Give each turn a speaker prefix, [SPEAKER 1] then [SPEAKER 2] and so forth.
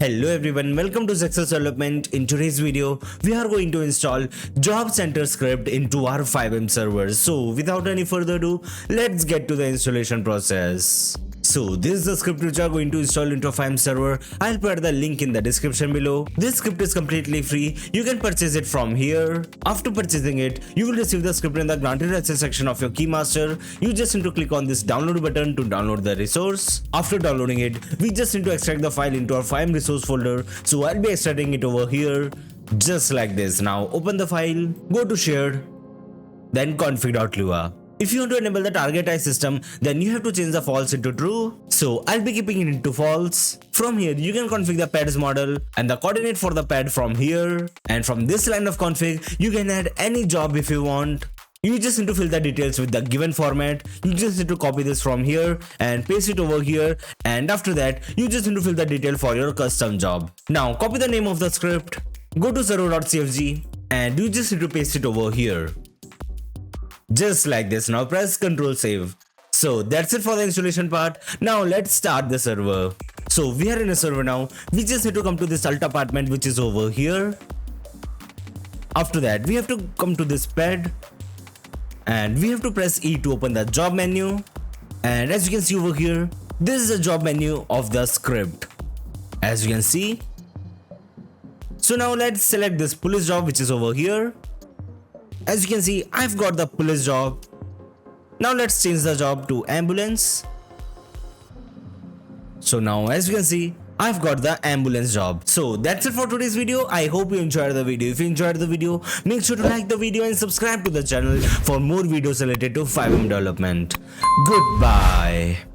[SPEAKER 1] Hello everyone, welcome to Zexus development. In today's video, we are going to install Jobcenter script into our FiveM servers. So without any further ado, let's get to the installation process. So this is the script which we are going to install into a FiveM server. I'll put the link in the description below. This script is completely free. You can purchase it from here. After purchasing it, you will receive the script in the granted access section of your keymaster. You just need to click on this download button to download the resource. After downloading it, we just need to extract the file into our FiveM resource folder. So I'll be extracting it over here, just like this. Now open the file, go to shared, then config.lua. If you want to enable the target eye system, then you have to change the false into true. So I'll be keeping it into false. From here, you can configure the pad's model and the coordinate for the pad from here. And from this line of config, you can add any job if you want. You just need to fill the details with the given format. You just need to copy this from here and paste it over here. And after that, you just need to fill the detail for your custom job. Now copy the name of the script, go to server.cfg and you just need to paste it over here. Just like this. Now press Ctrl Save. So that's it for the installation part. Now let's start the server. So we are in a server now. We just need to come to this alt apartment which is over here. After that, we have to come to this pad and we have to press E to open the job menu. And as you can see over here, this is the job menu of the script, as you can see. So now let's select this police job which is over here. As you can see, I've got the police job. Now let's change the job to ambulance. So now as you can see, I've got the ambulance job. So that's it for today's video. I hope you enjoyed the video. If you enjoyed the video, make sure to like the video and subscribe to the channel for more videos related to FiveM development. Goodbye.